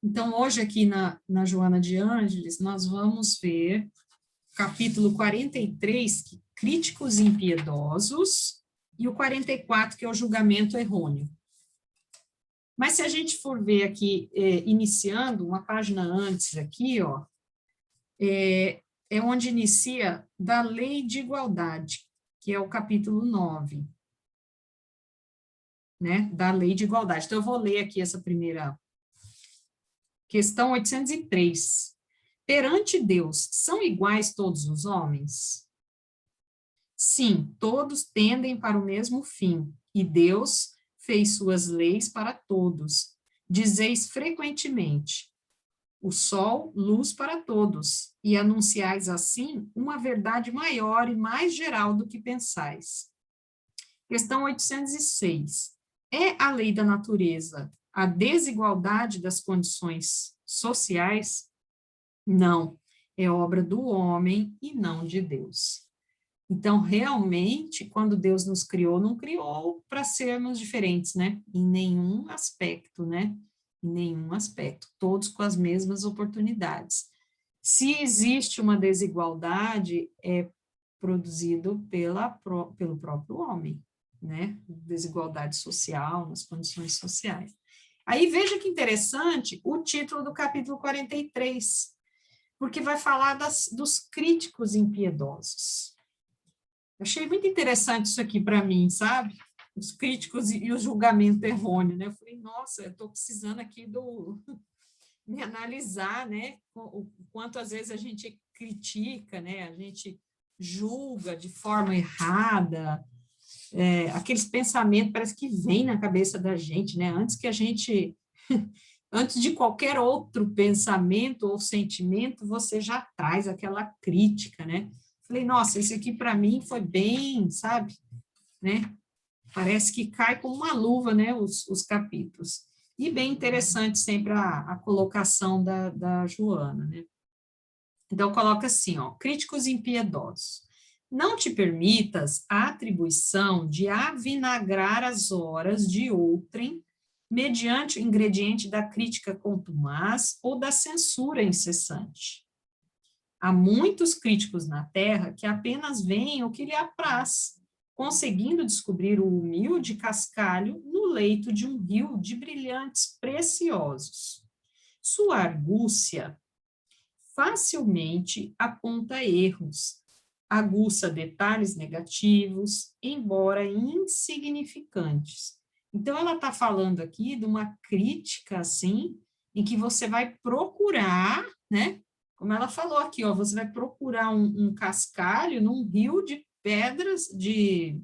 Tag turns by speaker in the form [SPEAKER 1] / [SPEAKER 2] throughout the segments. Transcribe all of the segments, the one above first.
[SPEAKER 1] Então, hoje aqui na Joana de Ângeles, nós vamos ver capítulo 43, críticos impiedosos, e o 44, que é o julgamento errôneo. Mas se a gente for ver aqui, iniciando, uma página antes aqui, ó, é onde inicia da lei de igualdade, que é o capítulo 9, né, da lei de igualdade. Então, eu vou ler aqui essa primeira questão 803. Perante Deus, são iguais todos os homens? Sim, todos tendem para o mesmo fim, e Deus fez suas leis para todos. Dizeis frequentemente, o sol, luz para todos, e anunciais assim uma verdade maior e mais geral do que pensais. Questão 806. É a lei da natureza a desigualdade das condições sociais? Não, é obra do homem e não de Deus. Então, realmente, quando Deus nos criou, não criou para sermos diferentes, né? Em nenhum aspecto, né? Em nenhum aspecto, todos com as mesmas oportunidades. Se existe uma desigualdade, é produzido pelo próprio homem, né? Desigualdade social, nas condições sociais. Aí veja que interessante o título do capítulo 43, porque vai falar dos críticos impiedosos. Achei muito interessante isso aqui para mim, sabe? Os críticos e o julgamento errôneo, né? Eu falei, nossa, eu estou precisando aqui me analisar, né? O quanto às vezes a gente critica, né? A gente julga de forma errada, aqueles pensamentos parece que vem na cabeça da gente, né? Antes de qualquer outro pensamento ou sentimento, você já traz aquela crítica, né? Falei, nossa, esse aqui para mim foi bem, sabe, né? Parece que cai como uma luva, né, os capítulos. E bem interessante sempre a colocação da Joana, né? Então, coloca assim, ó, críticos impiedosos. Não te permitas a atribuição de avinagrar as horas de outrem mediante o ingrediente da crítica contumaz ou da censura incessante. Há muitos críticos na Terra que apenas veem o que lhe apraz, conseguindo descobrir o humilde cascalho no leito de um rio de brilhantes preciosos. Sua argúcia facilmente aponta erros, aguça detalhes negativos, embora insignificantes. Então, ela está falando aqui de uma crítica, assim, em que você vai procurar, né? Como ela falou aqui, ó, você vai procurar um cascalho num rio de pedras, de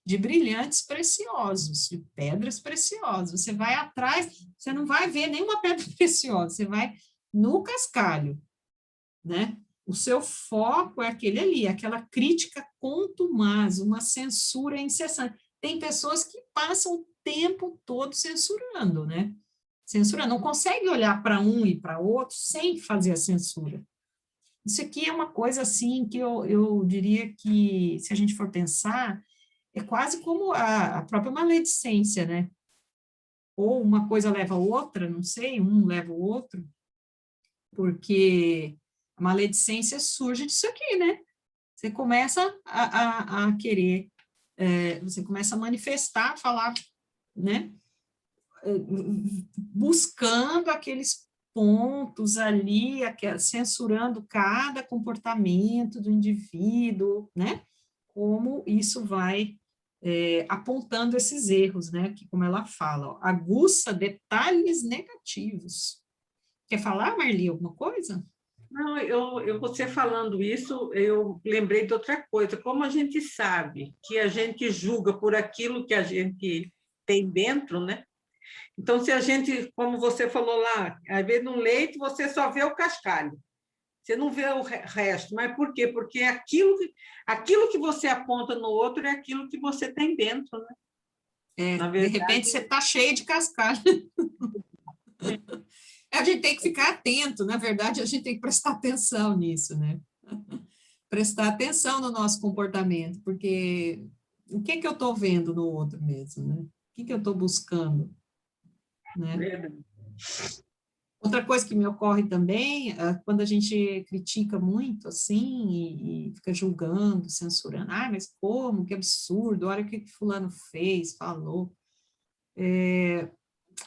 [SPEAKER 1] brilhantes preciosos, de pedras preciosas. Você vai atrás, você não vai ver nenhuma pedra preciosa, você vai no cascalho, né? O seu foco é aquele ali, aquela crítica contumaz, uma censura incessante. Tem pessoas que passam o tempo todo censurando, né? Censurando, não consegue olhar para um e para outro sem fazer a censura. Isso aqui é uma coisa, assim, que eu diria que, se a gente for pensar, é quase como a própria maledicência, né? Ou uma coisa leva a outra, não sei, um leva o outro, porque a maledicência surge disso aqui, né? Você começa a querer, você começa a manifestar, a falar, né? Buscando aqueles pontos ali, censurando cada comportamento do indivíduo, né? Como isso vai apontando esses erros, né? Que, como ela fala, ó, aguça detalhes negativos. Quer falar, Marli, alguma coisa?
[SPEAKER 2] Não, você falando isso, eu lembrei de outra coisa. Como a gente sabe que a gente julga por aquilo que a gente tem dentro, né? Então, se a gente, como você falou lá, às vezes no leite você só vê o cascalho, você não vê o resto. Mas por quê? Porque aquilo que você aponta no outro é aquilo que você tem dentro, né? Na
[SPEAKER 1] De
[SPEAKER 2] verdade,
[SPEAKER 1] repente você está cheio de cascalho. A gente tem que ficar atento, na verdade, a gente tem que prestar atenção nisso, né? Prestar atenção no nosso comportamento, porque o que eu estou vendo no outro mesmo, né? O que eu estou buscando, né?
[SPEAKER 2] verdade.
[SPEAKER 1] Outra coisa que me ocorre também, quando a gente critica muito, assim, e fica julgando, censurando, mas como, que absurdo, olha o que fulano fez, falou.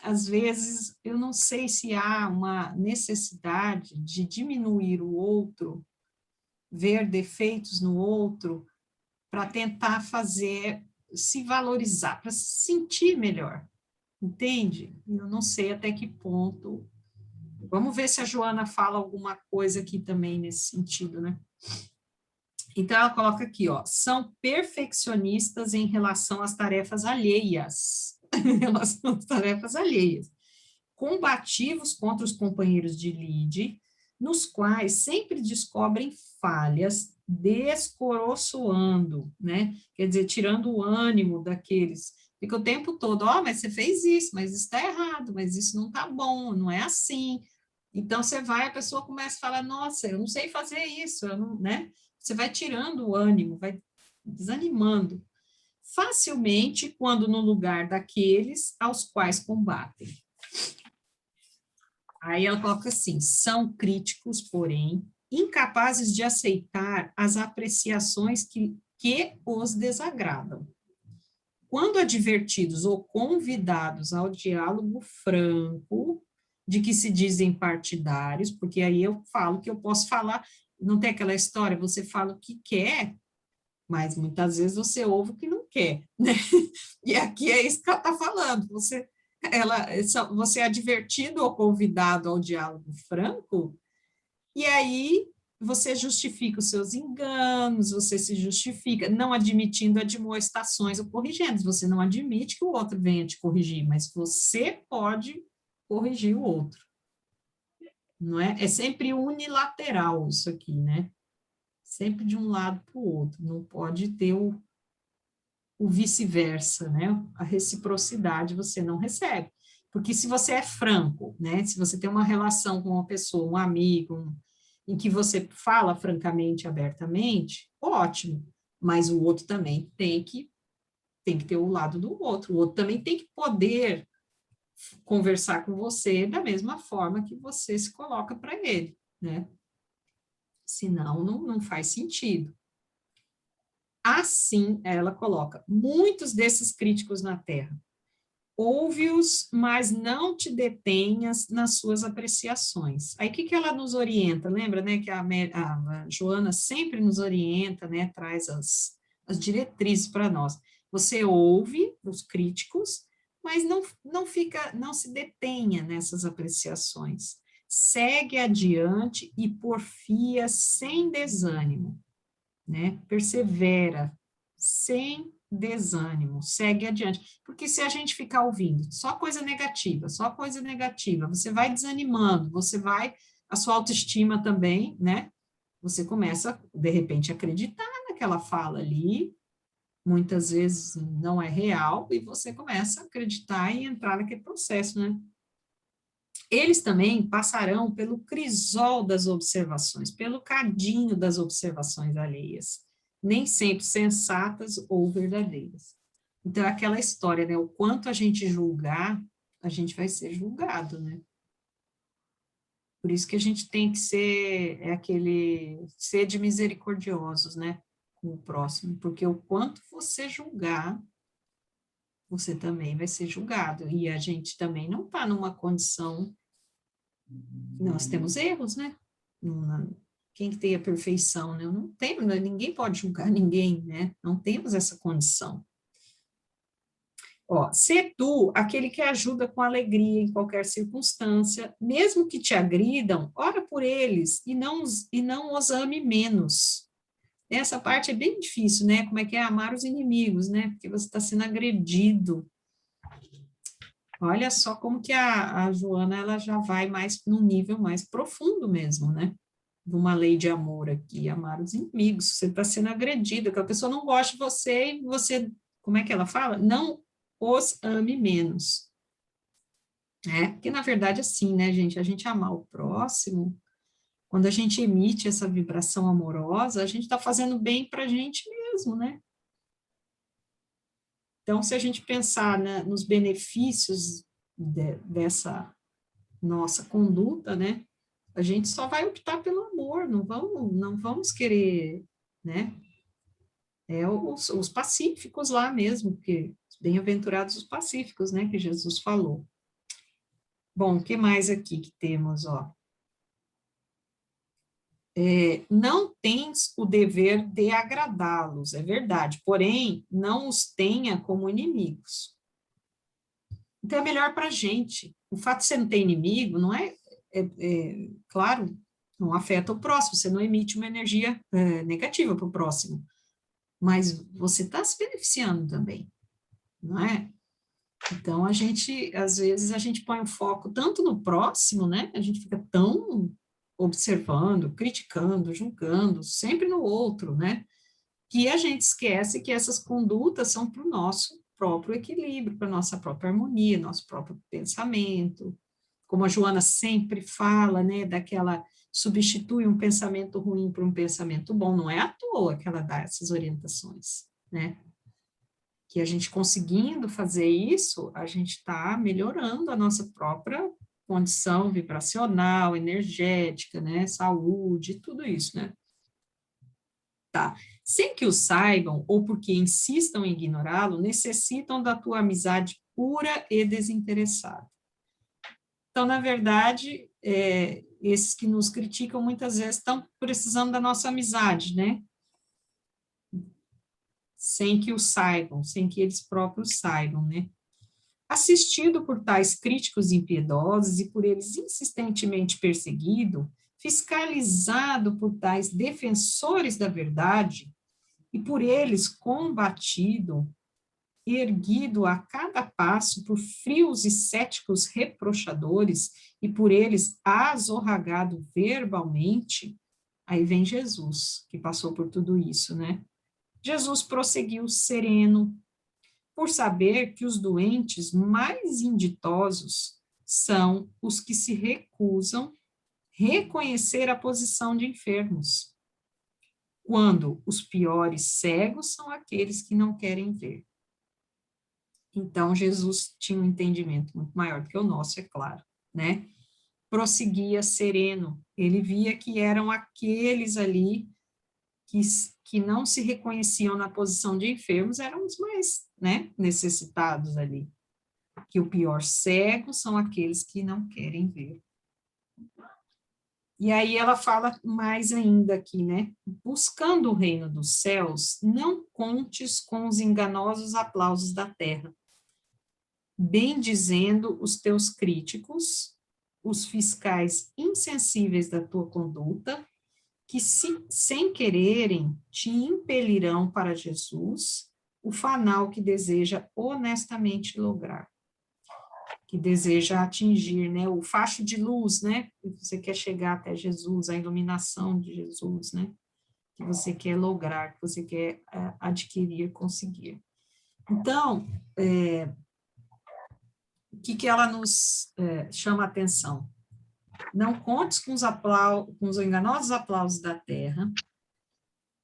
[SPEAKER 1] Às vezes, eu não sei se há uma necessidade de diminuir o outro, ver defeitos no outro, para tentar fazer, se valorizar, para se sentir melhor, entende? Eu não sei até que ponto. Vamos ver se a Joana fala alguma coisa aqui também nesse sentido, né? Então, ela coloca aqui, ó, são perfeccionistas em relação às tarefas alheias, em relação às tarefas alheias, combativos contra os companheiros de lide, nos quais sempre descobrem falhas, descoroçoando, né? Quer dizer, tirando o ânimo daqueles. Fica o tempo todo, mas você fez isso, mas isso está errado, mas isso não está bom, não é assim. Então, você vai, a pessoa começa a falar, nossa, eu não sei fazer isso, eu não, né? Você vai tirando o ânimo, vai desanimando. Facilmente, quando no lugar daqueles aos quais combatem. Aí ela coloca assim, são críticos, porém, incapazes de aceitar as apreciações que os desagradam. Quando advertidos ou convidados ao diálogo franco, de que se dizem partidários, porque aí eu falo que eu posso falar, não tem aquela história, você fala o que quer, mas muitas vezes você ouve o que não quer, né? E aqui é isso que ela está falando, você é advertido ou convidado ao diálogo franco, e aí você justifica os seus enganos, você se justifica, não admitindo admoestações ou corrigendo, você não admite que o outro venha te corrigir, mas você pode corrigir o outro, não é? É sempre unilateral isso aqui, né? Sempre de um lado para o outro, não pode ter o vice-versa, né? A reciprocidade você não recebe. Porque se você é franco, né? Se você tem uma relação com uma pessoa, um amigo, em que você fala francamente, abertamente, ótimo. Mas o outro também tem que ter o lado do outro. O outro também tem que poder conversar com você da mesma forma que você se coloca para ele, né? Senão, não faz sentido. Assim, ela coloca, muitos desses críticos na Terra, ouve-os, mas não te detenhas nas suas apreciações. Aí, o que ela nos orienta? Lembra, né, que a Joana sempre nos orienta, né, traz as diretrizes para nós. Você ouve os críticos, mas não se detenha nessas apreciações. Segue adiante e porfia sem desânimo, né? Persevera, sem desânimo, segue adiante. Porque se a gente ficar ouvindo só coisa negativa, você vai desanimando, a sua autoestima também, né? Você começa, de repente, a acreditar naquela fala ali, muitas vezes não é real, e você começa a acreditar e entrar naquele processo, né? Eles também passarão pelo crisol das observações, pelo cadinho das observações alheias, nem sempre sensatas ou verdadeiras. Então, é aquela história, né? O quanto a gente julgar, a gente vai ser julgado, né? Por isso que a gente tem que ser de misericordiosos, né? Com o próximo, porque o quanto você julgar, você também vai ser julgado. E a gente também não está numa condição. Nós temos erros, né? Quem que tem a perfeição, né? Não tem, ninguém pode julgar ninguém, né? Não temos essa condição. Ó, sê tu aquele que ajuda com alegria em qualquer circunstância, mesmo que te agridam, ora por eles e não os ame menos. Essa parte é bem difícil, né? Como é que é amar os inimigos, né? Porque você está sendo agredido. Olha só como que a Joana ela já vai mais num nível mais profundo mesmo, né? De uma lei de amor aqui, amar os inimigos. Você está sendo agredido, que a pessoa não gosta de você e você, como é que ela fala? Não os ame menos. Porque na verdade assim, né, gente? A gente amar o próximo, quando a gente emite essa vibração amorosa, a gente está fazendo bem para a gente mesmo, né? Então, se a gente pensar, né, nos benefícios dessa nossa conduta, né? A gente só vai optar pelo amor, não vamos querer, né? Os pacíficos lá mesmo, que bem-aventurados os pacíficos, né? Que Jesus falou. Bom, o que mais aqui que temos, ó? Não tens o dever de agradá-los, é verdade, porém, não os tenha como inimigos. Então, é melhor para a gente. O fato de você não ter inimigo, não claro, não afeta o próximo, você não emite uma energia negativa para o próximo, mas você está se beneficiando também, não é? Então, às vezes, a gente põe o foco tanto no próximo, né? A gente fica tão observando, criticando, julgando, sempre no outro, né? Que a gente esquece que essas condutas são para o nosso próprio equilíbrio, para a nossa própria harmonia, nosso próprio pensamento. Como a Joana sempre fala, né? Daquela substitui um pensamento ruim por um pensamento bom, não é à toa que ela dá essas orientações, né? Que a gente conseguindo fazer isso, a gente está melhorando a nossa própria condição vibracional, energética, né, saúde, tudo isso, né? Tá. Sem que o saibam, ou porque insistam em ignorá-lo, necessitam da tua amizade pura e desinteressada. Então, na verdade, esses que nos criticam muitas vezes estão precisando da nossa amizade, né? Sem que o saibam, sem que eles próprios saibam, né? Assistido por tais críticos impiedosos e por eles insistentemente perseguido, fiscalizado por tais defensores da verdade e por eles combatido, erguido a cada passo por frios e céticos reprochadores e por eles azorragado verbalmente, aí vem Jesus, que passou por tudo isso, né? Jesus prosseguiu sereno, por saber que os doentes mais inditosos são os que se recusam reconhecer a posição de enfermos, quando os piores cegos são aqueles que não querem ver. Então, Jesus tinha um entendimento muito maior do que o nosso, é claro, né? Prosseguia sereno, ele via que eram aqueles ali que não se reconheciam na posição de enfermos, eram os mais, né, necessitados ali. Que o pior cego são aqueles que não querem ver. E aí ela fala mais ainda aqui, né? Buscando o reino dos céus, não contes com os enganosos aplausos da terra, bem dizendo os teus críticos, os fiscais insensíveis da tua conduta, que sem quererem te impelirão para Jesus, o fanal que deseja honestamente lograr, que deseja atingir, né, o facho de luz, né, que você quer chegar até Jesus, a iluminação de Jesus, né, que você quer lograr, que você quer adquirir, conseguir. Então, o que ela nos chama a atenção? Não contes com os enganosos aplausos da terra,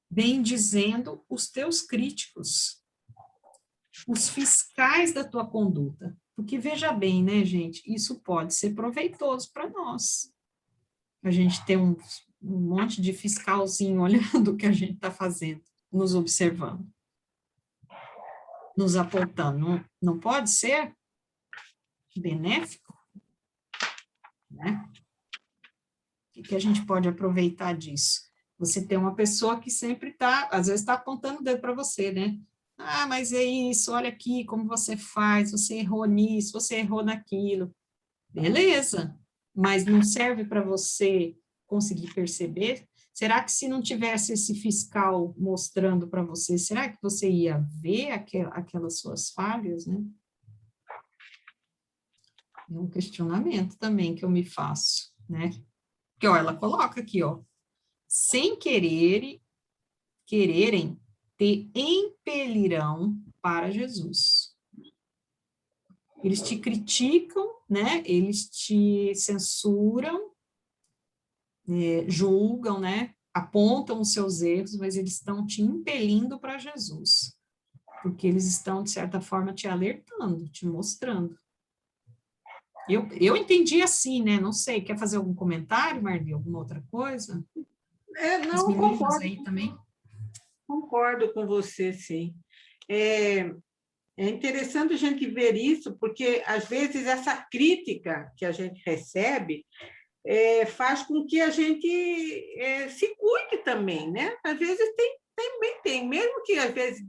[SPEAKER 1] bem dizendo os teus críticos, os fiscais da tua conduta. Porque veja bem, né, gente, isso pode ser proveitoso para nós. A gente ter um monte de fiscalzinho olhando o que a gente está fazendo, nos observando, nos apontando. Não pode ser benéfico, né? O que a gente pode aproveitar disso? Você tem uma pessoa que sempre está, às vezes está apontando o dedo para você, né? Ah, mas é isso, olha aqui como você faz, você errou nisso, você errou naquilo. Beleza, mas não serve para você conseguir perceber? Será que se não tivesse esse fiscal mostrando para você, será que você ia ver aquelas suas falhas, né? É um questionamento também que eu me faço, né? Porque, ó, ela coloca aqui, ó, sem quererem, te impelirão para Jesus. Eles te criticam, né? Eles te censuram, julgam, né? Apontam os seus erros, mas eles estão te impelindo para Jesus, porque eles estão, de certa forma, te alertando, te mostrando. Eu entendi assim, né? Não sei, quer fazer algum comentário, Marli? Alguma outra coisa? As
[SPEAKER 2] Não,
[SPEAKER 1] meninas aí também?
[SPEAKER 2] concordo com você, sim. É, é interessante a gente ver isso, porque, às vezes, essa crítica que a gente recebe faz com que a gente se cuide também, né? Às vezes também tem, mesmo que às vezes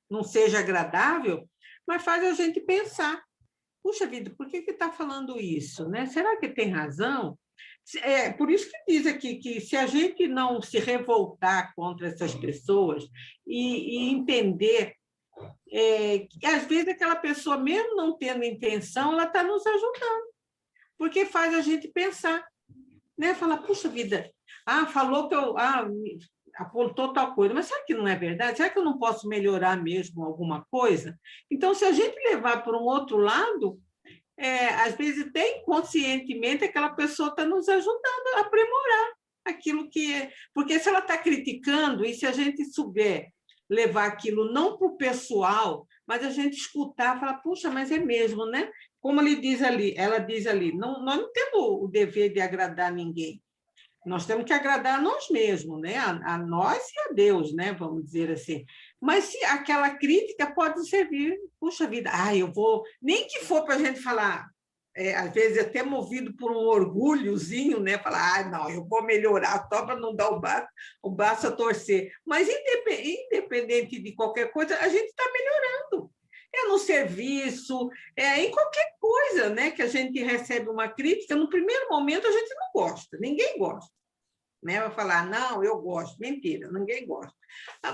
[SPEAKER 2] não seja agradável, mas faz a gente pensar, puxa vida, por que está falando isso, né? Será que tem razão? Por isso que diz aqui que se a gente não se revoltar contra essas pessoas e entender que às vezes aquela pessoa, mesmo não tendo intenção, ela está nos ajudando, porque faz a gente pensar, né? Falar, puxa vida, falou que apontou tal coisa, mas será que não é verdade? Será que eu não posso melhorar mesmo alguma coisa? Então, se a gente levar para um outro lado, às vezes, até inconscientemente, aquela pessoa está nos ajudando a aprimorar aquilo que é. Porque se ela está criticando, e se a gente souber levar aquilo não para o pessoal, mas a gente escutar, falar, puxa, mas é mesmo, né? Como ela diz ali, não, nós não temos o dever de agradar ninguém. Nós temos que agradar a nós mesmos, né? A nós e a Deus, né? Vamos dizer assim. Mas se aquela crítica pode servir, puxa vida, eu vou, nem que for para a gente falar, às vezes até movido por um orgulhozinho, né? Falar, não, eu vou melhorar só para não dar o braço a torcer. Mas independente de qualquer coisa, a gente está melhorando. No serviço, em qualquer coisa, né? Que a gente recebe uma crítica, no primeiro momento a gente não gosta, ninguém gosta. Né? Vai falar, não, eu gosto. Mentira, ninguém gosta.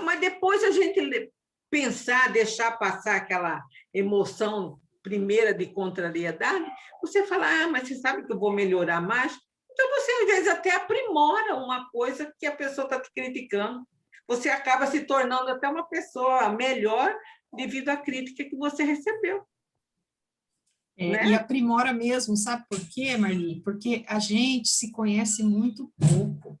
[SPEAKER 2] Mas depois a gente pensar, deixar passar aquela emoção primeira de contrariedade, você fala, mas você sabe que eu vou melhorar mais? Então, você, às vezes, até aprimora uma coisa que a pessoa está te criticando. Você acaba se tornando até uma pessoa melhor devido à crítica que você recebeu. Né?
[SPEAKER 1] E aprimora mesmo, sabe por quê, Marli? Porque a gente se conhece muito pouco.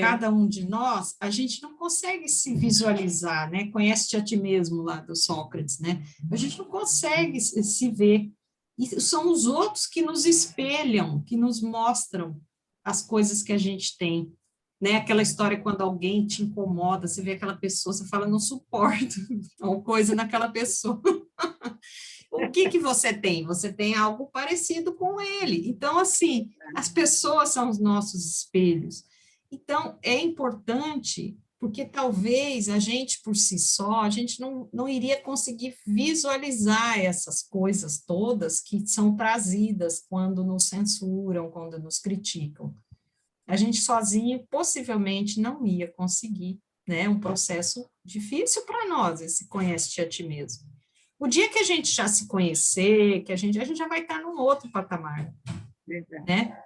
[SPEAKER 1] Cada um de nós, a gente não consegue se visualizar, né? Conhece-te a ti mesmo lá do Sócrates, né? A gente não consegue se ver. E são os outros que nos espelham, que nos mostram as coisas que a gente tem. Né? Aquela história quando alguém te incomoda, você vê aquela pessoa, você fala, não suporto, ou coisa naquela pessoa. O que você tem? Você tem algo parecido com ele. Então, assim, as pessoas são os nossos espelhos. Então, é importante, porque talvez a gente, por si só, a gente não iria conseguir visualizar essas coisas todas que são trazidas quando nos censuram, quando nos criticam. A gente sozinho, possivelmente, não ia conseguir, né? Um processo difícil para nós, esse conhece-te a ti mesmo. O dia que a gente já se conhecer, que a gente já vai estar num outro patamar, né?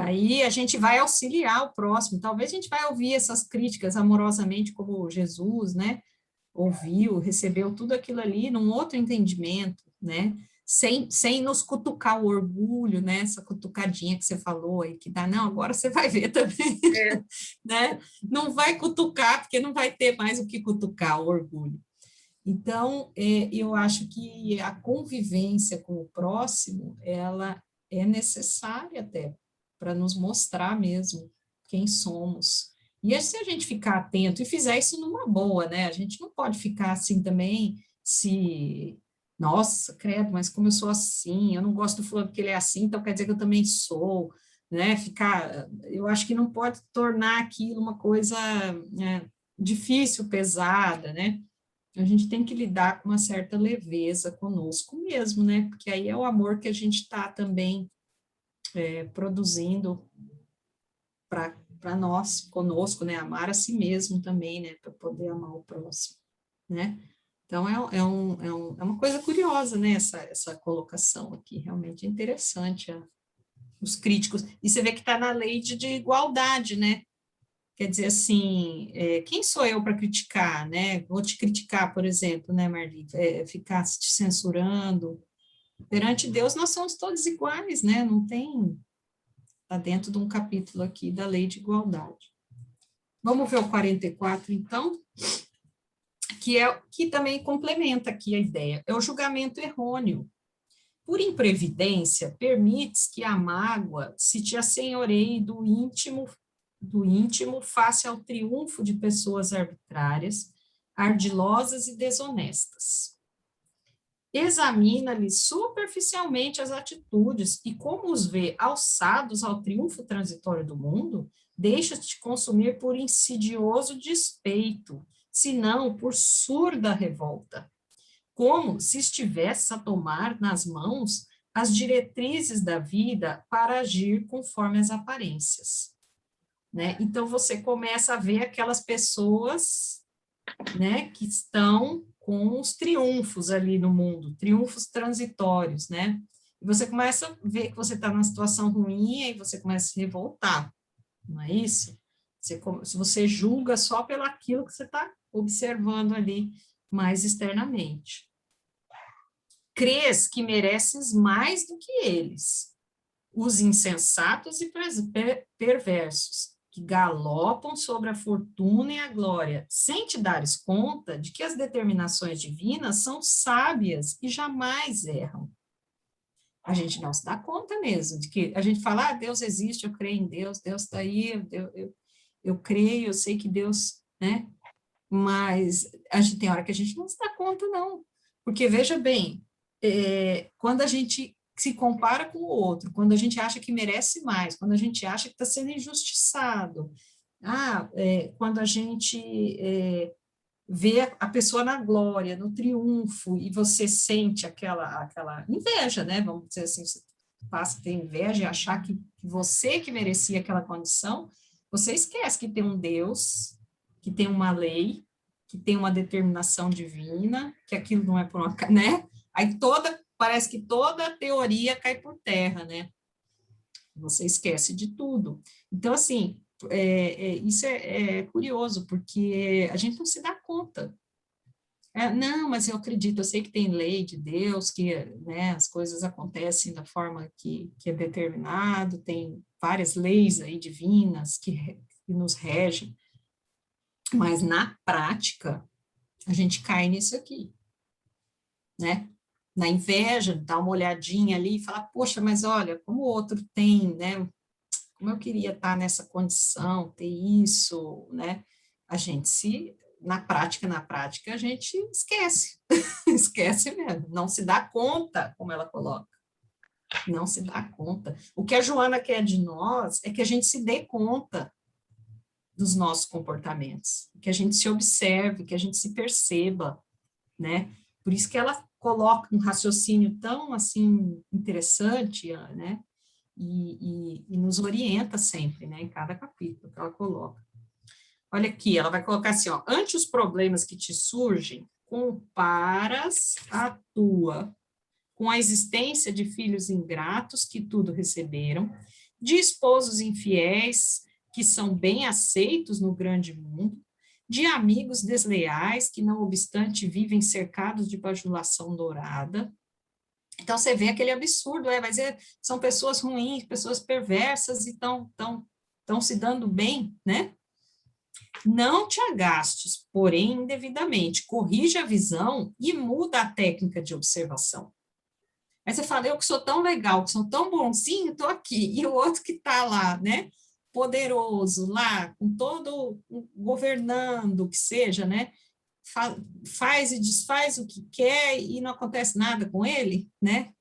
[SPEAKER 1] Aí a gente vai auxiliar o próximo, talvez a gente vai ouvir essas críticas amorosamente, como Jesus, né? Ouviu, recebeu tudo aquilo ali num outro entendimento, né? Sem nos cutucar o orgulho, né? Essa cutucadinha que você falou aí, que dá, não, agora você vai ver também, né? Não vai cutucar, porque não vai ter mais o que cutucar, o orgulho. Então, eu acho que a convivência com o próximo, ela é necessária até para nos mostrar mesmo quem somos. E se a gente ficar atento e fizer isso numa boa, né? A gente não pode ficar assim também, nossa, credo, mas como eu sou assim, eu não gosto do fulano porque ele é assim, então quer dizer que eu também sou, né? Eu acho que não pode tornar aquilo uma coisa difícil, pesada, né? A gente tem que lidar com uma certa leveza conosco mesmo, né? Porque aí é o amor que a gente está também produzindo para nós, conosco, né? Amar a si mesmo também, né? Para poder amar o próximo, né? Então, é uma coisa curiosa, né? Essa colocação aqui, realmente é interessante. Os críticos, e você vê que está na lei de igualdade, né? Quer dizer assim, quem sou eu para criticar, né? Vou te criticar, por exemplo, né, Marli? Ficar te censurando. Perante Deus, nós somos todos iguais, né? Não tem. Está dentro de um capítulo aqui da lei de igualdade. Vamos ver o 44, então, que também complementa aqui a ideia. É o julgamento errôneo. por imprevidência, permites que a mágoa se te assenhoreie do íntimo face ao triunfo de pessoas arbitrárias, ardilosas e desonestas. Examina-lhe superficialmente as atitudes e, como os vê alçados ao triunfo transitório do mundo, deixa-te consumir por insidioso despeito, se não por surda revolta, como se estivesse a tomar nas mãos as diretrizes da vida para agir conforme as aparências. Né? Então, você começa a ver aquelas pessoas, né, que estão com os triunfos ali no mundo, triunfos transitórios, né? E você começa a ver que você está numa situação ruim, e você começa a se revoltar, não é isso? Se você julga só pelo aquilo que você está observando ali mais externamente. Crês que mereces mais do que eles, os insensatos e perversos, que galopam sobre a fortuna e a glória, sem te dares conta de que as determinações divinas são sábias e jamais erram. A gente não se dá conta mesmo, de que a gente fala, ah, Deus existe, eu creio em Deus, Deus está aí, eu creio, eu sei que Deus, né? Mas a gente tem hora que a gente não se dá conta, não. Porque, veja bem, quando a gente se compara com o outro, quando a gente acha que merece mais, quando a gente acha que está sendo injustiçado, quando a gente vê a pessoa na glória, no triunfo, e você sente aquela inveja, né? Vamos dizer assim, você passa a ter inveja e achar que você que merecia aquela condição, você esquece que tem um Deus, que tem uma lei, que tem uma determinação divina, que aquilo não é por uma, né? Aí parece que toda a teoria cai por terra, né? Você esquece de tudo. Então, assim, isso é curioso, porque a gente não se dá conta. Não, mas eu acredito, eu sei que tem lei de Deus, que, né, as coisas acontecem da forma que é determinado, tem várias leis aí divinas que nos regem, mas na prática, a gente cai nisso aqui, né? Na inveja, dá uma olhadinha ali e falar, poxa, mas olha, como o outro tem, né? Como eu queria estar nessa condição, ter isso, né? A gente na prática, a gente esquece, esquece mesmo, não se dá conta, como ela coloca, não se dá conta. O que a Joana quer de nós é que a gente se dê conta dos nossos comportamentos, que a gente se observe, que a gente se perceba, né? Por isso que ela coloca um raciocínio tão, assim, interessante, né? E nos orienta sempre, né? Em cada capítulo que ela coloca. Olha aqui, ela vai colocar assim, ó, ante os problemas que te surgem, comparas a tua com a existência de filhos ingratos que tudo receberam, de esposos infiéis que são bem aceitos no grande mundo, de amigos desleais que, não obstante, vivem cercados de bajulação dourada. Então, você vê aquele absurdo, mas são pessoas ruins, pessoas perversas e estão se dando bem, né? Não te agastes, porém, indevidamente, corrige a visão e muda a técnica de observação. Aí você fala, eu que sou tão legal, que sou tão bonzinho, estou aqui, e o outro que está lá, né? Poderoso, lá, com todo, governando, que seja, né? Faz e desfaz o que quer e não acontece nada com ele, né?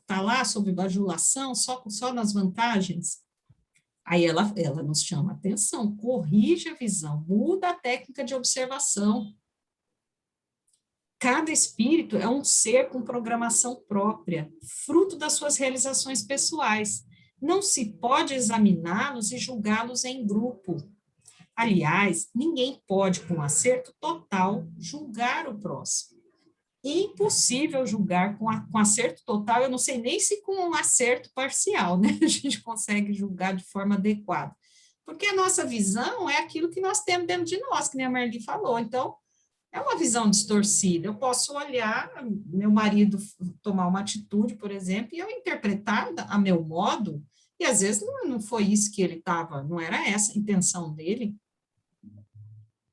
[SPEAKER 1] Tá lá sob bajulação, só nas vantagens. Aí ela nos chama a atenção, corrige a visão, muda a técnica de observação. Cada espírito é um ser com programação própria, fruto das suas realizações pessoais. Não se pode examiná-los e julgá-los em grupo. Aliás, ninguém pode, com acerto total, julgar o próximo. Impossível julgar com acerto total, eu não sei nem se com um acerto parcial, né? A gente consegue julgar de forma adequada. Porque a nossa visão é aquilo que nós temos dentro de nós, que nem a Marli falou. Então, é uma visão distorcida. Eu posso olhar meu marido tomar uma atitude, por exemplo, e eu interpretar a meu modo, e às vezes não foi isso que ele estava, não era essa a intenção dele,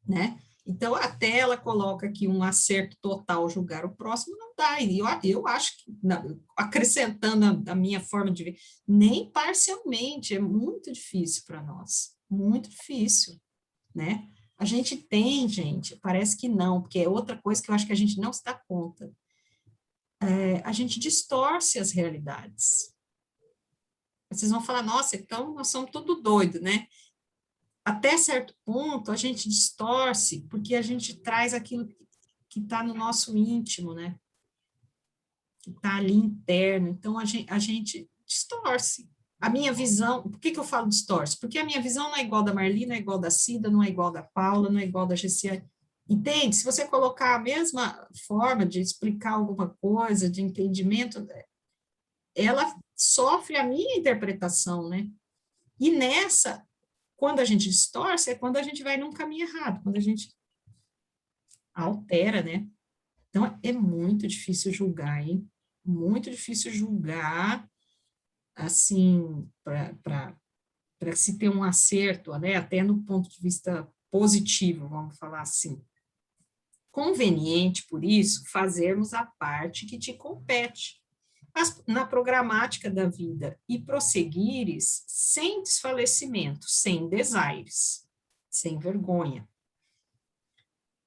[SPEAKER 1] né? Então, até ela coloca aqui um acerto total, julgar o próximo, não dá. E eu acho que, acrescentando a minha forma de ver, nem parcialmente, é muito difícil para nós, muito difícil, né? A gente tem, gente, parece que não, porque é outra coisa que eu acho que a gente não se dá conta. A gente distorce as realidades. Vocês vão falar, nossa, então nós somos tudo doido, né? Até certo ponto, a gente distorce, porque a gente traz aquilo que está no nosso íntimo, né? Que está ali interno. Então, a gente distorce. A minha visão, por que eu falo distorce? Porque a minha visão não é igual da Marli, não é igual da Cida, não é igual da Paula, não é igual da Gessiane. Entende? Se você colocar a mesma forma de explicar alguma coisa, de entendimento, ela sofre a minha interpretação, né? E nessa, quando a gente distorce, é quando a gente vai num caminho errado, quando a gente altera, né? Então, é muito difícil julgar, hein? Muito difícil julgar, assim, para se ter um acerto, né? Até no ponto de vista positivo, vamos falar assim. Conveniente, por isso, fazermos a parte que te compete, na programática da vida, e prosseguires sem desfalecimento, sem desaires, sem vergonha.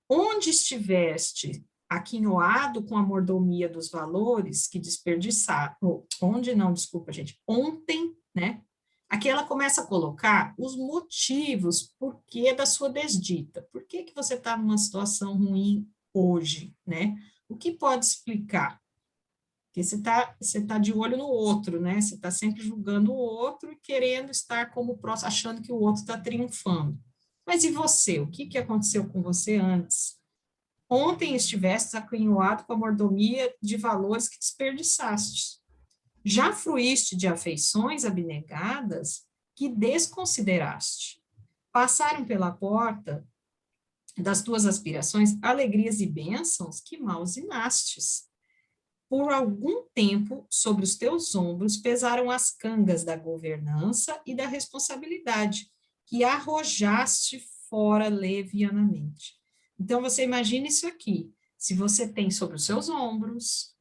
[SPEAKER 1] Onde estiveste aquinhoado com a mordomia dos valores que desperdiçaram, onde não, desculpa, gente, ontem, né? Aqui ela começa a colocar os motivos por que da sua desdita. Por que que você está numa situação ruim hoje, né? O que pode explicar? Porque você tá de olho no outro, né? Você está sempre julgando o outro e querendo estar como o próximo, achando que o outro está triunfando. Mas e você? O que aconteceu com você antes? Ontem estiveste aquinhoado com a mordomia de valores que desperdiçaste. Já fruíste de afeições abnegadas que desconsideraste. Passaram pela porta das tuas aspirações alegrias e bênçãos que mal usinastes. Por algum tempo, sobre os teus ombros pesaram as cangas da governança e da responsabilidade, que arrojaste fora levianamente. Então, você imagina isso aqui. Se você tem sobre os seus ombros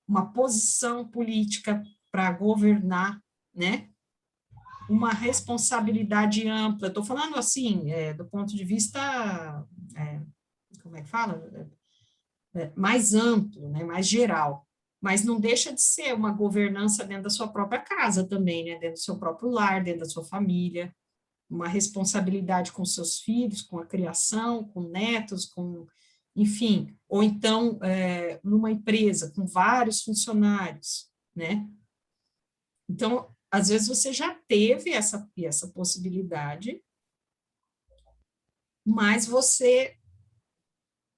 [SPEAKER 1] uma posição política para governar, né? Uma responsabilidade ampla. Estou falando assim, do ponto de vista, como é que fala? Mais amplo, né? Mais geral. Mas não deixa de ser uma governança dentro da sua própria casa também, né? Dentro do seu próprio lar, dentro da sua família, uma responsabilidade com seus filhos, com a criação, com netos, com, enfim, ou então numa empresa com vários funcionários, né? Então, às vezes você já teve essa possibilidade, mas você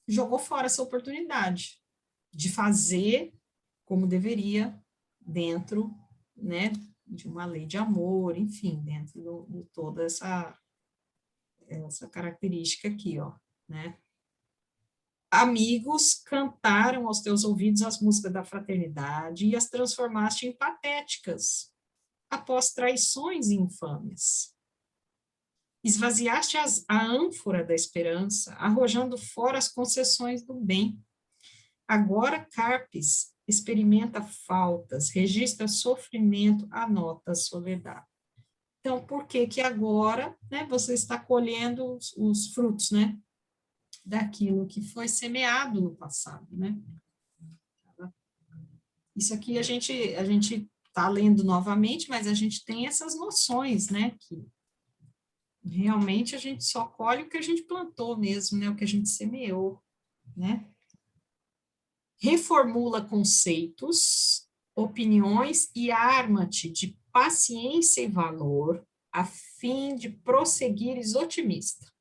[SPEAKER 1] jogou fora essa oportunidade de fazer como deveria dentro, né, de uma lei de amor, enfim, dentro de toda essa característica aqui, ó, né? Amigos cantaram aos teus ouvidos as músicas da fraternidade e as transformaste em patéticas, após traições e infâmias. Esvaziaste a ânfora da esperança, arrojando fora as concessões do bem. Agora, Carpes experimenta faltas, registra sofrimento, anota a soledade. Então, por que que agora, né, você está colhendo os frutos, né, daquilo que foi semeado no passado, né? Isso aqui a gente está lendo novamente, mas a gente tem essas noções, né, que realmente a gente só colhe o que a gente plantou mesmo, né, o que a gente semeou, né? Reformula conceitos, opiniões e arma-te de paciência e valor a fim de prosseguires otimista.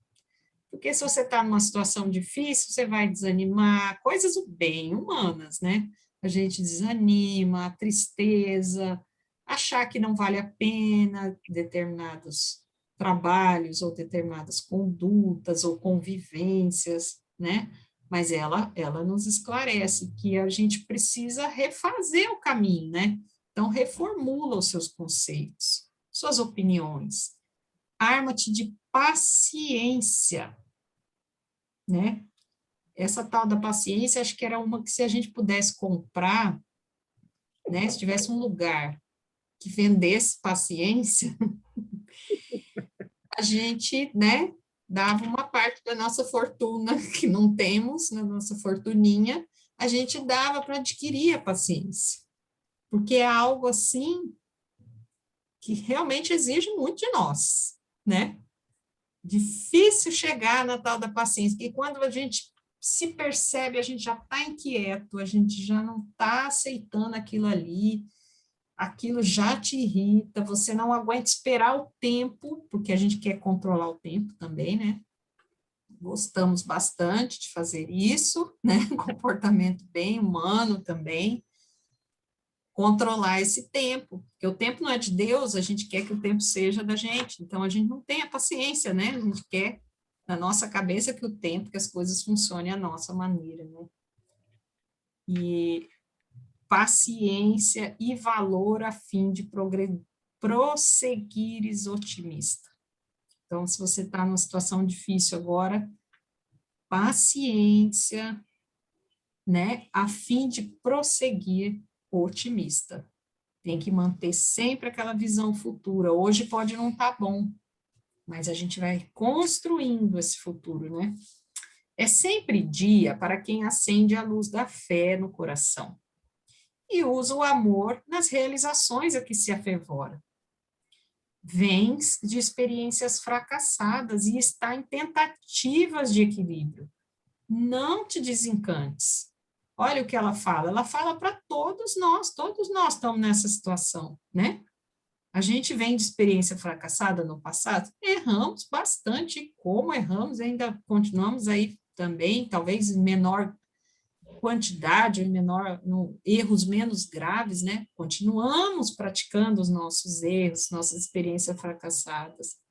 [SPEAKER 1] Porque se você está numa situação difícil, você vai desanimar, coisas bem humanas, né? A gente desanima, a tristeza, achar que não vale a pena determinados trabalhos ou determinadas condutas ou convivências, né? Mas ela nos esclarece que a gente precisa refazer o caminho, né? Então, reformula os seus conceitos, suas opiniões, arma-te de paciência, né? Essa tal da paciência, acho que era uma que se a gente pudesse comprar, né? Se tivesse um lugar que vendesse paciência, a gente, né, dava uma parte da nossa fortuna, que não temos, na nossa fortuninha, a gente dava para adquirir a paciência, porque é algo assim que realmente exige muito de nós, né? Difícil chegar na tal da paciência, que quando a gente se percebe, a gente já está inquieto, a gente já não está aceitando aquilo ali, aquilo já te irrita, você não aguenta esperar o tempo, porque a gente quer controlar o tempo também, né? Gostamos bastante de fazer isso, né? Comportamento bem humano também, controlar esse tempo, porque o tempo não é de Deus, a gente quer que o tempo seja da gente, então a gente não tem a paciência, né? A gente quer, na nossa cabeça, que o tempo, que as coisas funcionem à nossa maneira, né? E paciência e valor a fim de prosseguires otimista. Então, se você está numa situação difícil agora, paciência, né, a fim de prosseguir otimista. Tem que manter sempre aquela visão futura. Hoje pode não estar bom, mas a gente vai construindo esse futuro, né? É sempre dia para quem acende a luz da fé no coração e usa o amor nas realizações a que se afervora. Vens de experiências fracassadas e está em tentativas de equilíbrio. Não te desencantes. Olha o que ela fala para todos nós estamos nessa situação, né? A gente vem de experiência fracassada no passado, erramos bastante, como erramos, ainda continuamos aí também, talvez em menor quantidade, menor, no, erros menos graves, né? Continuamos praticando os nossos erros, nossas experiências fracassadas.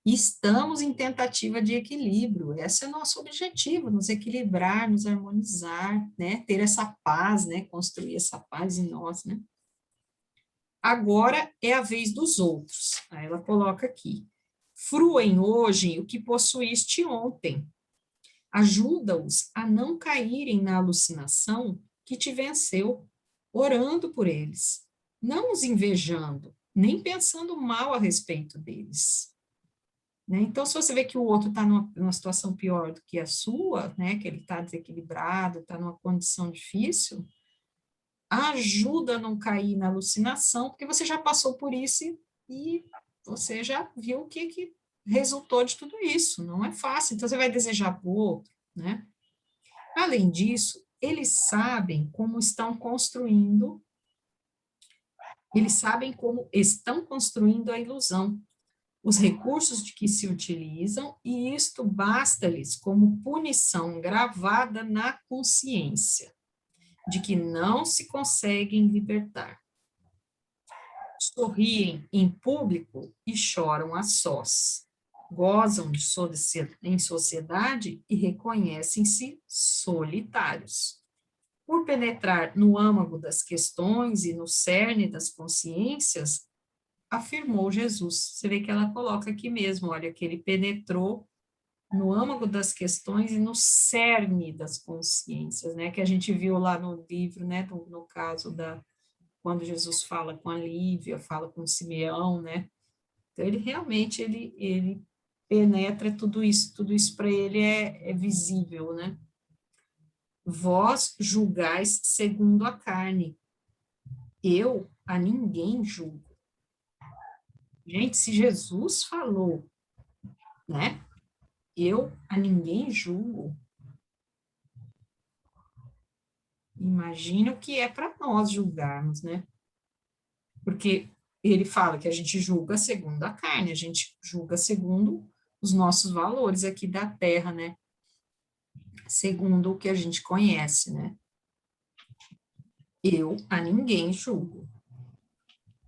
[SPEAKER 1] Estamos em tentativa de equilíbrio, esse é o nosso objetivo, nos equilibrar, nos harmonizar, né? Ter essa paz, né? Construir essa paz em nós, né? Agora é a vez dos outros. Aí ela coloca aqui: fruem hoje o que possuíste ontem. Ajuda-os a não caírem na alucinação que te venceu, orando por eles, não os invejando, nem pensando mal a respeito deles. Né? Então, se você vê que o outro está numa situação pior do que a sua, né, que ele está desequilibrado, está numa condição difícil, ajuda a não cair na alucinação, porque você já passou por isso e você já viu o que resultou de tudo isso. Não é fácil, então você vai desejar para o outro, né? Além disso, eles sabem como estão construindo a ilusão, os recursos de que se utilizam, e isto basta-lhes como punição gravada na consciência, de que não se conseguem libertar. Sorriem em público e choram a sós. Gozam em sociedade e reconhecem-se solitários. Por penetrar no âmago das questões e no cerne das consciências, afirmou Jesus. Você vê que ela coloca aqui mesmo, olha, que ele penetrou no âmago das questões e no cerne das consciências, né, que a gente viu lá no livro, né, no caso quando Jesus fala com a Lívia, fala com Simeão, né, então ele realmente, ele penetra tudo isso para ele é visível, né. Vós julgais segundo a carne, eu a ninguém julgo. Gente, se Jesus falou, né, eu a ninguém julgo, imagina o que é para nós julgarmos, né? Porque ele fala que a gente julga segundo a carne, a gente julga segundo os nossos valores aqui da terra, né? Segundo o que a gente conhece, né? Eu a ninguém julgo.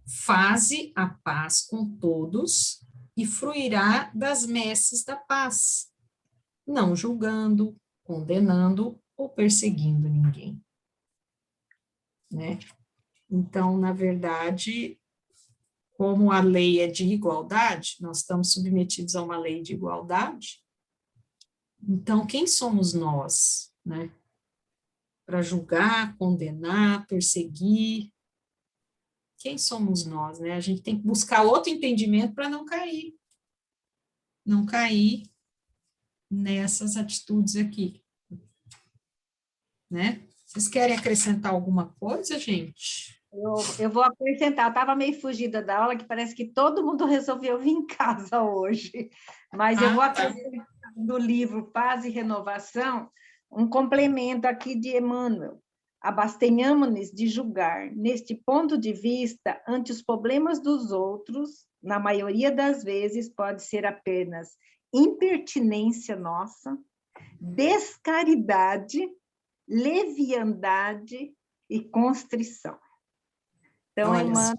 [SPEAKER 1] Faze a paz com todos e fruirá das messes da paz, não julgando, condenando ou perseguindo ninguém, né? Então, na verdade, como a lei é de igualdade, nós estamos submetidos a uma lei de igualdade, então quem somos nós, né? Para julgar, condenar, perseguir, quem somos nós, né? A gente tem que buscar outro entendimento para não cair nessas atitudes aqui, né? Vocês querem acrescentar alguma coisa, gente?
[SPEAKER 3] Eu vou acrescentar, eu estava meio fugida da aula, que parece que todo mundo resolveu vir em casa hoje, mas eu vou acrescentar do livro Paz e Renovação, um complemento aqui de Emmanuel. Abstenhamo-nos de julgar, neste ponto de vista, ante os problemas dos outros, na maioria das vezes pode ser apenas impertinência nossa, descaridade, leviandade e constrição. Então, Emmanuel,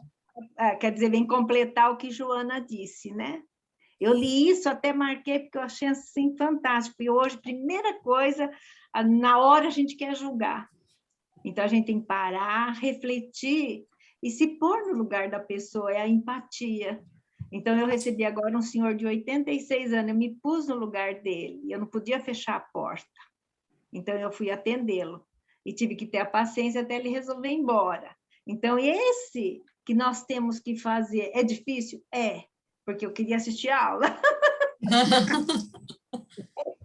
[SPEAKER 3] quer dizer, vem completar o que Joana disse, né? Eu li isso, até marquei, porque eu achei assim fantástico. E hoje, primeira coisa, na hora a gente quer julgar. Então, a gente tem que parar, refletir e se pôr no lugar da pessoa, é a empatia. Então, eu recebi agora um senhor de 86 anos, eu me pus no lugar dele, e eu não podia fechar a porta. Então, eu fui atendê-lo, e tive que ter a paciência até ele resolver ir embora. Então, esse que nós temos que fazer, é difícil? É, porque eu queria assistir a aula.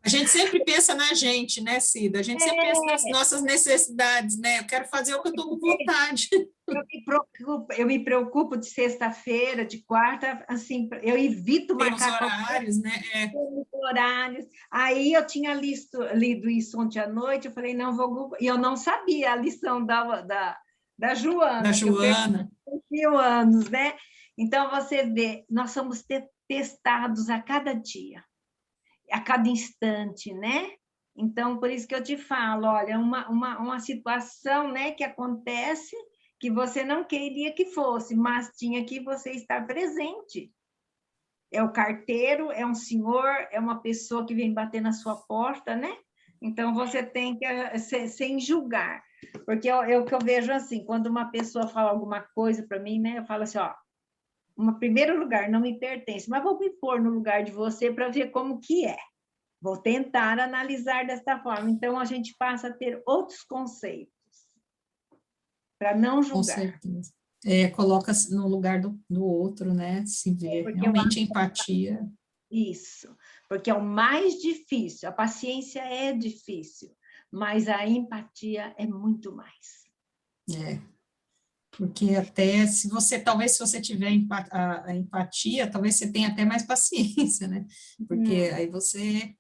[SPEAKER 1] A gente sempre pensa na gente, né, Cida? A gente sempre pensa nas nossas necessidades, né? Eu quero fazer o que eu estou com vontade.
[SPEAKER 3] Eu me preocupo de sexta-feira, de quarta, assim, eu evito
[SPEAKER 1] Tem
[SPEAKER 3] marcar...
[SPEAKER 1] os horários, né?
[SPEAKER 3] Os horários. Aí eu tinha lido isso ontem à noite, eu falei, não, vou... E eu não sabia a lição da Joana.
[SPEAKER 1] Da Joana.
[SPEAKER 3] Que eu 1000 anos, né? Então, você vê, nós somos testados a cada dia, a cada instante, né? Então, por isso que eu te falo, olha, uma situação, né, que acontece que você não queria que fosse, mas tinha que você estar presente. É o carteiro, é um senhor, é uma pessoa que vem bater na sua porta, né? Então, você tem que, sem julgar. Porque o que eu vejo assim, quando uma pessoa fala alguma coisa para mim, né? Eu falo assim, ó, em primeiro lugar, não me pertence, mas vou me pôr no lugar de você para ver como que é. Vou tentar analisar desta forma. Então, a gente passa a ter outros conceitos para não julgar.
[SPEAKER 1] Com certeza. Coloca-se no lugar do outro, né? Se vê, realmente empatia.
[SPEAKER 3] Isso, porque é o mais difícil. A paciência é difícil, mas a empatia é muito mais.
[SPEAKER 1] Porque até talvez se você tiver a empatia, talvez você tenha até mais paciência, né? Porque aí você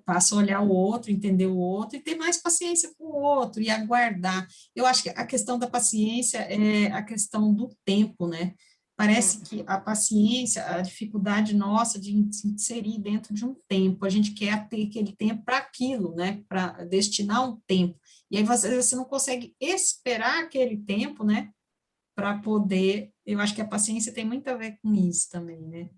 [SPEAKER 1] passa a olhar o outro, entender o outro e ter mais paciência com o outro e aguardar. Eu acho que a questão da paciência é a questão do tempo, né? Parece que a paciência, a dificuldade nossa de se inserir dentro de um tempo, a gente quer ter aquele tempo para aquilo, né? Para destinar um tempo. E aí você não consegue esperar aquele tempo, né? Para poder. Eu acho que a paciência tem muito a ver com isso também, né?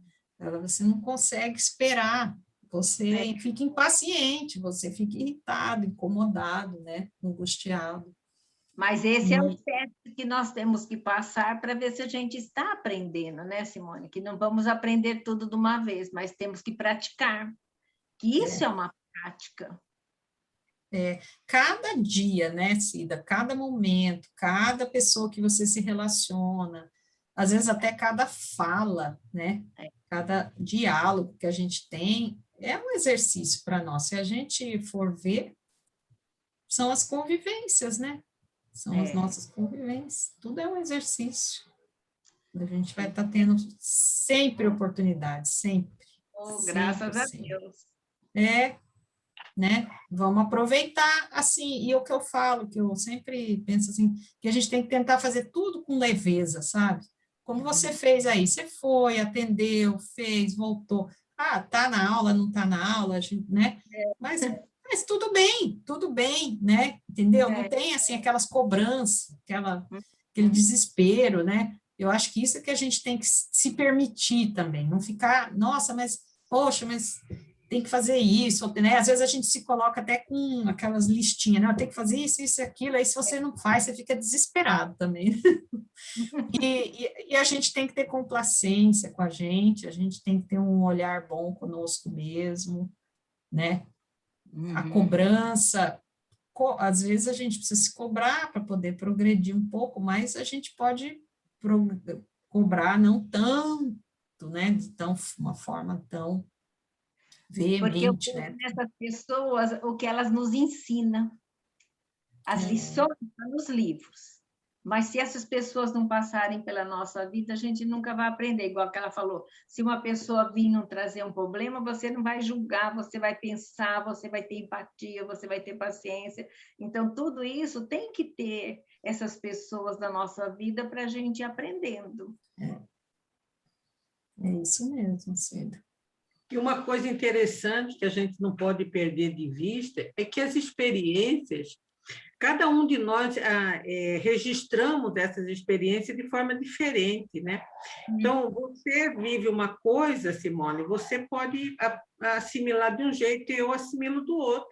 [SPEAKER 1] Você não consegue esperar. Você fica impaciente, você fica irritado, incomodado, né? Angustiado.
[SPEAKER 3] Mas esse é o teste que nós temos que passar para ver se a gente está aprendendo, né, Simone? Que não vamos aprender tudo de uma vez, mas temos que praticar. Que isso é uma prática.
[SPEAKER 1] Cada dia, né, Cida? Cada momento, cada pessoa que você se relaciona, às vezes até cada fala, né? Cada diálogo que a gente tem é um exercício para nós. Se a gente for ver, são as convivências, né? São as nossas convivências. Tudo é um exercício. A gente vai estar tendo sempre oportunidades, sempre.
[SPEAKER 3] Graças a Deus.
[SPEAKER 1] Né? Vamos aproveitar, assim, e o que eu falo, que eu sempre penso assim, que a gente tem que tentar fazer tudo com leveza, sabe? Como você fez aí, você foi, atendeu, fez, voltou. Ah, tá na aula, não tá na aula, né? Mas tudo bem, né? Entendeu? Não tem, assim, aquelas cobranças, aquele desespero, né? Eu acho que isso é que a gente tem que se permitir também, não ficar, nossa, mas, poxa, mas tem que fazer isso, né? Às vezes a gente se coloca até com aquelas listinhas, né? Tem que fazer isso, isso e aquilo, aí se você não faz, você fica desesperado também. E a gente tem que ter complacência com a gente tem que ter um olhar bom conosco mesmo, né? A cobrança, às vezes a gente precisa se cobrar para poder progredir um pouco, mas a gente pode cobrar não tanto, né? De uma forma tão
[SPEAKER 3] Porque eu
[SPEAKER 1] veemente,
[SPEAKER 3] vejo
[SPEAKER 1] né?
[SPEAKER 3] nessas pessoas o que elas nos ensinam, as lições estão nos livros. Mas se essas pessoas não passarem pela nossa vida, a gente nunca vai aprender. Igual que ela falou, se uma pessoa vir não trazer um problema, você não vai julgar, você vai pensar, você vai ter empatia, você vai ter paciência. Então, tudo isso tem que ter essas pessoas da nossa vida para a gente ir aprendendo.
[SPEAKER 1] É isso mesmo, Cida.
[SPEAKER 2] E uma coisa interessante que a gente não pode perder de vista é que as experiências, cada um de nós registramos essas experiências de forma diferente, né? Então, você vive uma coisa, Simone, você pode assimilar de um jeito e eu assimilo do outro.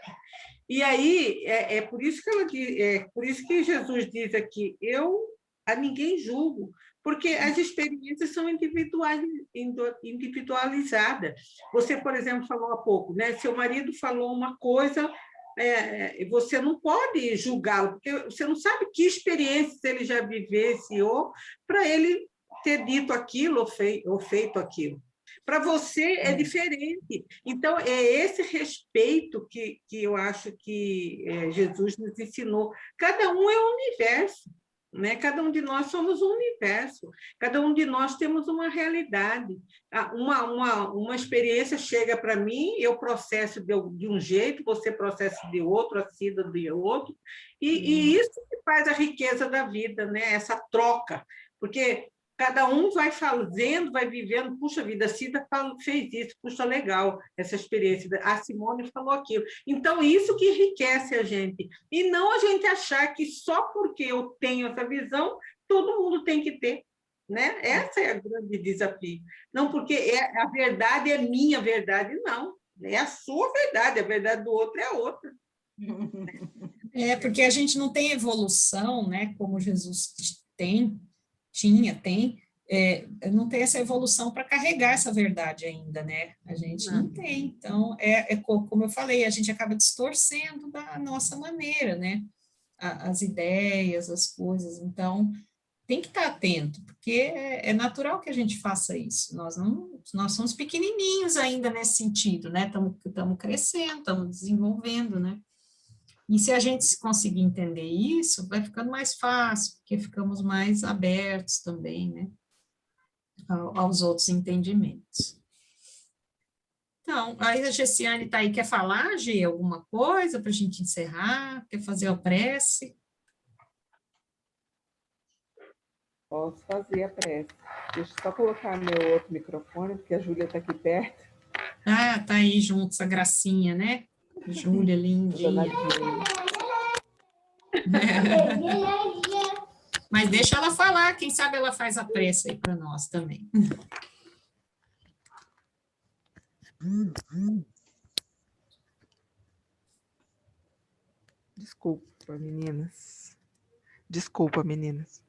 [SPEAKER 2] E aí, é por isso que por isso que Jesus diz aqui, eu a ninguém julgo, porque as experiências são individualizadas. Você, por exemplo, falou há pouco, né? Seu marido falou uma coisa, você não pode julgá-lo, porque você não sabe que experiências ele já vivenciou para ele ter dito aquilo ou feito aquilo. Para você é diferente. Então, é esse respeito que eu acho que Jesus nos ensinou. Cada um é um universo, né? Cada um de nós somos um universo. Cada um de nós temos uma realidade. Uma experiência chega para mim, eu processo de um jeito, você processa de outro, a Cida de outro. E isso que faz a riqueza da vida, né? Essa troca. Porque cada um vai fazendo, vai vivendo, puxa vida, a Cida fez isso, puxa, legal, essa experiência, a Simone falou aquilo. Então, isso que enriquece a gente. E não a gente achar que só porque eu tenho essa visão, todo mundo tem que ter. Né? Esse é o grande desafio. Não porque a verdade é minha verdade, não. É a sua verdade, a verdade do outro é a outra.
[SPEAKER 1] Porque a gente não tem evolução, né, como Jesus tem, não tem essa evolução para carregar essa verdade ainda, né? A gente não tem. Então, como eu falei, a gente acaba distorcendo da nossa maneira, né? As ideias, as coisas. Então, tem que estar atento, porque é natural que a gente faça isso. Nós somos pequenininhos ainda nesse sentido, né? Estamos crescendo, estamos desenvolvendo, né? E se a gente conseguir entender isso, vai ficando mais fácil, porque ficamos mais abertos também, né, aos outros entendimentos. Então, aí a Gessiane está aí, quer falar, Gê, alguma coisa para a gente encerrar? Quer fazer a prece?
[SPEAKER 4] Posso fazer a prece. Deixa eu só colocar meu outro microfone, porque a Júlia está aqui perto.
[SPEAKER 1] Ah, tá aí junto, essa gracinha, né? Júlia, lindinha. Mas deixa ela falar, quem sabe ela faz a prece aí para nós também.
[SPEAKER 4] Desculpa, meninas. Desculpa, meninas.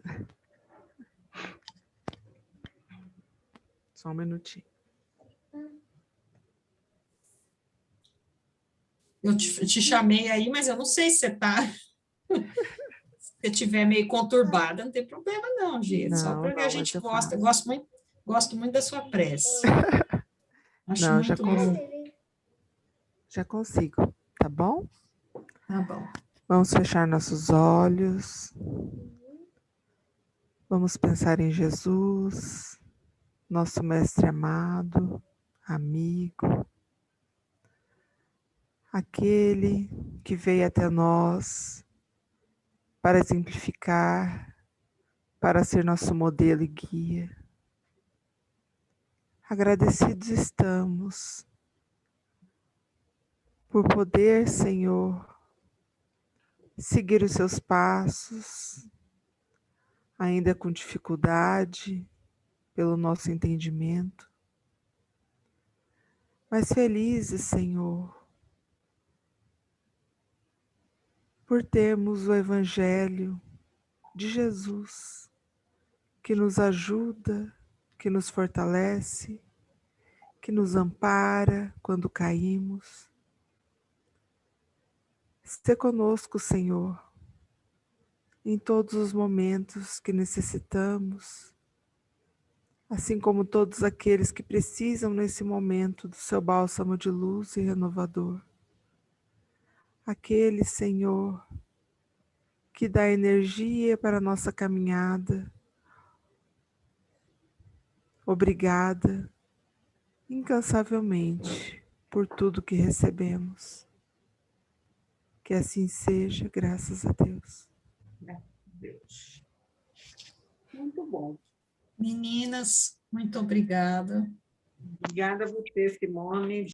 [SPEAKER 4] Só um minutinho.
[SPEAKER 1] Eu te chamei aí, mas eu não sei se você está... Se você estiver meio conturbada, não tem problema não, gente. Só porque a gente gosta. Eu gosto muito da sua prece. Acho muito bom.
[SPEAKER 4] Já consigo, tá bom?
[SPEAKER 1] Tá bom.
[SPEAKER 4] Vamos fechar nossos olhos. Vamos pensar em Jesus, nosso mestre amado, amigo, aquele que veio até nós para exemplificar, para ser nosso modelo e guia. Agradecidos estamos por poder, Senhor, seguir os seus passos, ainda com dificuldade, pelo nosso entendimento. mas felizes, Senhor, por termos o Evangelho de Jesus, que nos ajuda, que nos fortalece, que nos ampara quando caímos. Esteja conosco, Senhor, em todos os momentos que necessitamos, assim como todos aqueles que precisam nesse momento do seu bálsamo de luz e renovador. Aquele, Senhor, que dá energia para a nossa caminhada. Obrigada, incansavelmente, por tudo que recebemos. Que assim seja, graças a Deus.
[SPEAKER 2] Graças a Deus. Muito bom.
[SPEAKER 1] Meninas, muito obrigada.
[SPEAKER 2] Obrigada a você, Simone.